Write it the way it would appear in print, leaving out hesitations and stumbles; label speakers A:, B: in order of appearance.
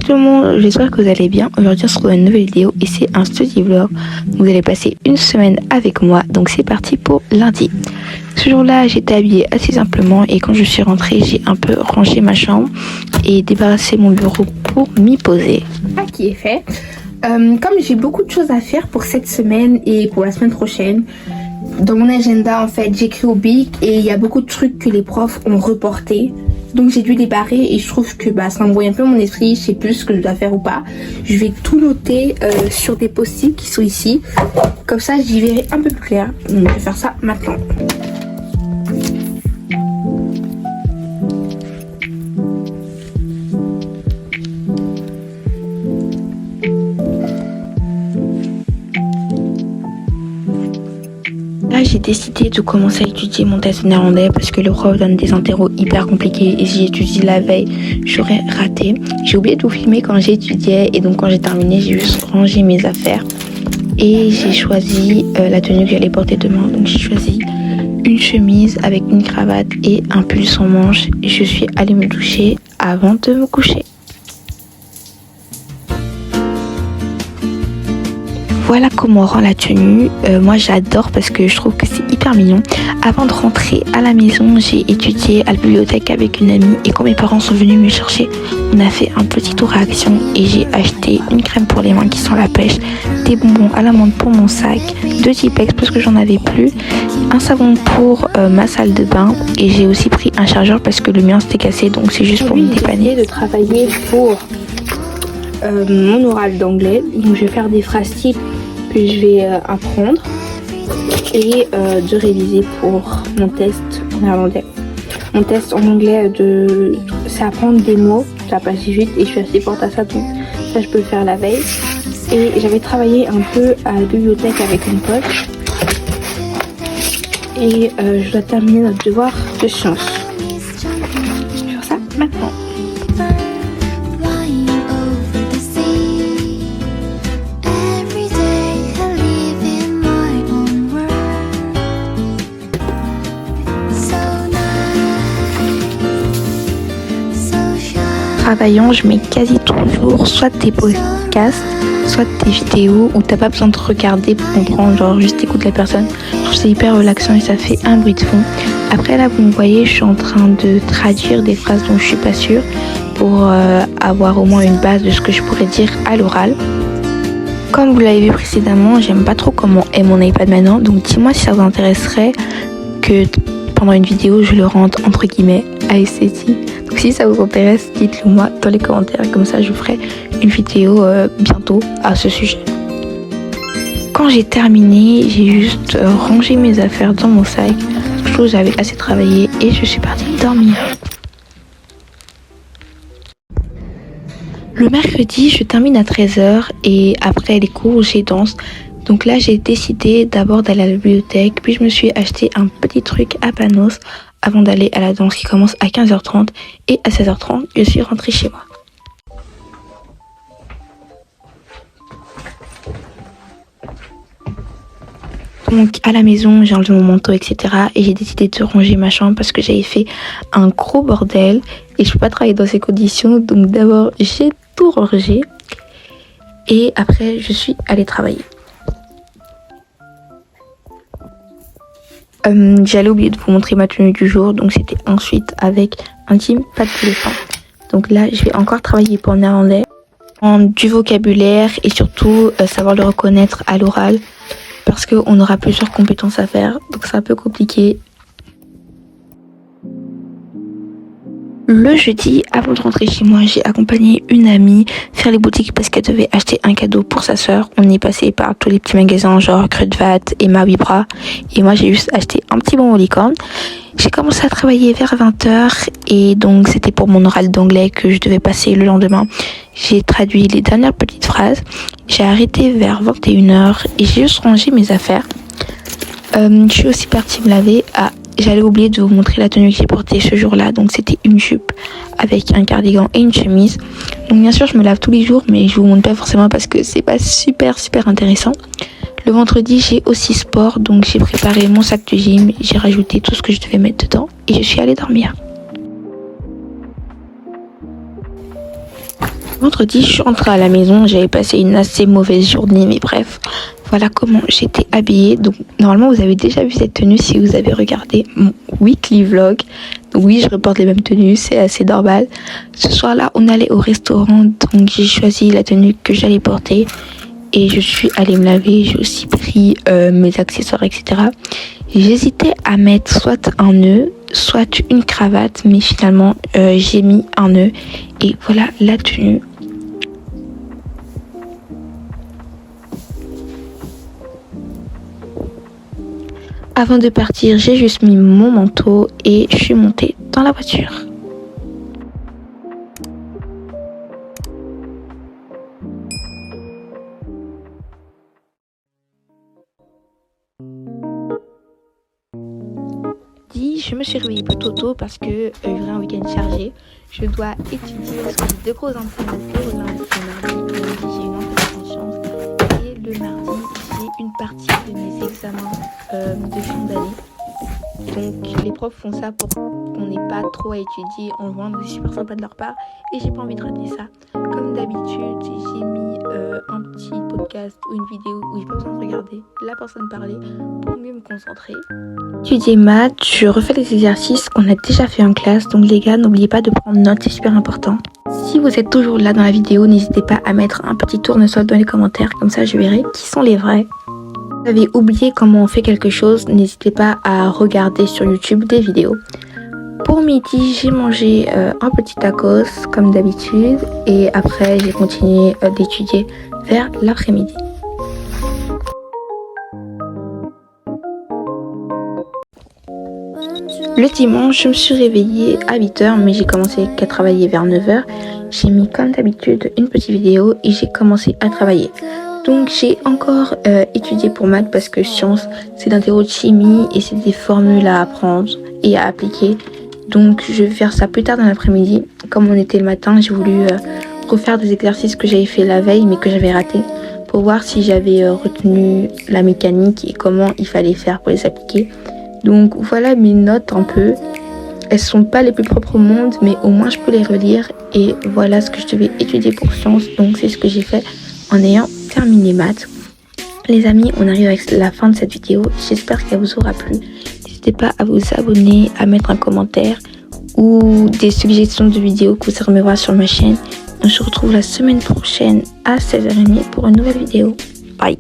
A: tout le monde, j'espère que vous allez bien. Aujourd'hui on se retrouve dans une nouvelle vidéo et c'est un study vlog. Vous allez passer une semaine avec moi, donc c'est parti pour lundi. Ce jour-là j'étais habillée assez simplement et quand je suis rentrée j'ai un peu rangé ma chambre et débarrassé mon bureau pour m'y poser.
B: Ça qui est fait. Comme j'ai beaucoup de choses à faire pour cette semaine et pour la semaine prochaine, dans mon agenda en fait j'écris au bic et il y a beaucoup de trucs que les profs ont reportés. Donc j'ai dû les barrer et je trouve que ça embrouille un peu mon esprit, je sais plus ce que je dois faire ou pas. Je vais tout noter sur des post-it qui sont ici. Comme ça j'y verrai un peu plus clair. Donc je vais faire ça maintenant.
A: Là, j'ai décidé de commencer à étudier mon test de néerlandais parce que le prof donne des interros hyper compliqués et si j'étudie la veille, j'aurais raté. J'ai oublié de vous filmer quand j'étudiais et donc quand j'ai terminé, j'ai juste rangé mes affaires et j'ai choisi la tenue que j'allais porter demain. Donc j'ai choisi une chemise avec une cravate et un pull sans manches. Je suis allée me doucher avant de me coucher. Voilà comment on rend la tenue. Moi j'adore parce que je trouve que c'est hyper mignon. Avant de rentrer à la maison, j'ai étudié à la bibliothèque avec une amie et quand mes parents sont venus me chercher, on a fait un petit tour à Action et j'ai acheté une crème pour les mains qui sent la pêche, des bonbons à l'amande pour mon sac, 2 Tipex parce que j'en avais plus, un savon pour ma salle de bain et j'ai aussi pris un chargeur parce que le mien s'était cassé donc c'est juste pour me dépanner.
B: J'ai décidé de travailler pour mon oral d'anglais. Donc je vais faire des phrases types que je vais apprendre et de réviser pour mon test en néerlandais. Mon test en anglais, c'est apprendre des mots, c'est la page 18 et je suis assez forte à ça, donc ça je peux le faire la veille. Et j'avais travaillé un peu à la bibliothèque avec une pote et je dois terminer notre devoir de sciences. Je vais faire ça maintenant.
A: Travaillant, je mets quasi toujours soit des podcasts, soit des vidéos où t'as pas besoin de regarder pour comprendre, genre juste écoute la personne. Je trouve c'est hyper relaxant et ça fait un bruit de fond. Après là, vous me voyez, je suis en train de traduire des phrases dont je suis pas sûre pour avoir au moins une base de ce que je pourrais dire à l'oral. Comme vous l'avez vu précédemment, j'aime pas trop comment est mon iPad maintenant, donc dis-moi si ça vous intéresserait que pendant une vidéo je le rende entre guillemets esthétique. Donc si ça vous intéresse, dites-le moi dans les commentaires, comme ça je vous ferai une vidéo bientôt à ce sujet. Quand j'ai terminé, j'ai juste rangé mes affaires dans mon sac. Je trouve que j'avais assez travaillé et je suis partie dormir. Le mercredi, je termine à 13h et après les cours, j'ai danse. Donc là, j'ai décidé d'abord d'aller à la bibliothèque, puis je me suis acheté un petit truc à Panos avant d'aller à la danse qui commence à 15h30 et à 16h30, je suis rentrée chez moi. Donc à la maison, j'ai enlevé mon manteau, etc. Et j'ai décidé de ranger ma chambre parce que j'avais fait un gros bordel et je peux pas travailler dans ces conditions. Donc d'abord, j'ai tout rangé et après, je suis allée travailler. J'allais oublier de vous montrer ma tenue du jour, donc c'était ensuite avec un team pas de téléphone. Donc là je vais encore travailler pour le néerlandais, prendre du vocabulaire et surtout savoir le reconnaître à l'oral parce qu'on aura plusieurs compétences à faire, donc c'est un peu compliqué. Le jeudi, avant de rentrer chez moi, j'ai accompagné une amie faire les boutiques parce qu'elle devait acheter un cadeau pour sa sœur. On est passé par tous les petits magasins genre Kruidvat et Ma Vibra et moi j'ai juste acheté un petit bonbon licorne. J'ai commencé à travailler vers 20h et donc c'était pour mon oral d'anglais que je devais passer le lendemain. J'ai traduit les dernières petites phrases. J'ai arrêté vers 21h et j'ai juste rangé mes affaires. Je suis aussi partie me laver à... J'allais oublier de vous montrer la tenue que j'ai portée ce jour-là. Donc c'était une jupe avec un cardigan et une chemise. Donc bien sûr je me lave tous les jours mais je vous montre pas forcément parce que c'est pas super intéressant. Le vendredi j'ai aussi sport donc j'ai préparé mon sac de gym. J'ai rajouté tout ce que je devais mettre dedans et je suis allée dormir. Vendredi, je suis rentrée à la maison, j'avais passé une assez mauvaise journée, mais bref, voilà comment j'étais habillée. Donc normalement, vous avez déjà vu cette tenue si vous avez regardé mon weekly vlog. Donc oui, je reporte les mêmes tenues, c'est assez normal. Ce soir-là, on allait au restaurant, donc j'ai choisi la tenue que j'allais porter. Et je suis allée me laver, j'ai aussi pris mes accessoires, etc. J'hésitais à mettre soit un nœud, soit une cravate, mais finalement, j'ai mis un nœud. Et voilà la tenue. Avant de partir, j'ai juste mis mon manteau et je suis montée dans la voiture. Je me suis réveillée plutôt tôt parce que j'aurai un week-end chargé. Je dois étudier parce que j'ai 2 gros impôts, le lundi et le mardi. Le lundi, j'ai une entrée en chance et le mardi, j'ai une partie de mes examens de fin d'année. Donc les profs font ça pour qu'on n'ait pas trop à étudier en loin, donc c'est super sympa de leur part et j'ai pas envie de rater ça. Comme d'habitude, j'ai mis un petit podcast ou une vidéo où j'ai pas besoin de regarder la personne parler pour mieux me concentrer. Étudier maths, je refais les exercices qu'on a déjà fait en classe, donc les gars, n'oubliez pas de prendre note, c'est super important. Si vous êtes toujours là dans la vidéo, n'hésitez pas à mettre un petit tournesol dans les commentaires, comme ça je verrai qui sont les vrais. Si vous avez oublié comment on fait quelque chose, n'hésitez pas à regarder sur YouTube des vidéos. Pour midi, j'ai mangé un petit tacos comme d'habitude et après j'ai continué d'étudier vers l'après-midi. Le dimanche, je me suis réveillée à 8h, mais j'ai commencé qu'à travailler vers 9h. J'ai mis comme d'habitude une petite vidéo et j'ai commencé à travailler. Donc j'ai encore étudié pour maths parce que sciences, c'est d'interro de chimie et c'est des formules à apprendre et à appliquer. Donc je vais faire ça plus tard dans l'après-midi. Comme on était le matin, j'ai voulu refaire des exercices que j'avais fait la veille mais que j'avais raté pour voir si j'avais retenu la mécanique et comment il fallait faire pour les appliquer. Donc voilà mes notes un peu. Elles sont pas les plus propres au monde, mais au moins je peux les relire. Et voilà ce que je devais étudier pour sciences. Donc c'est ce que j'ai fait en ayant terminé maths. Les amis, on arrive avec la fin de cette vidéo. J'espère qu'elle vous aura plu. N'hésitez pas à vous abonner, à mettre un commentaire ou des suggestions de vidéos que vous aimeriez voir sur ma chaîne. On se retrouve la semaine prochaine à 16h30 pour une nouvelle vidéo. Bye!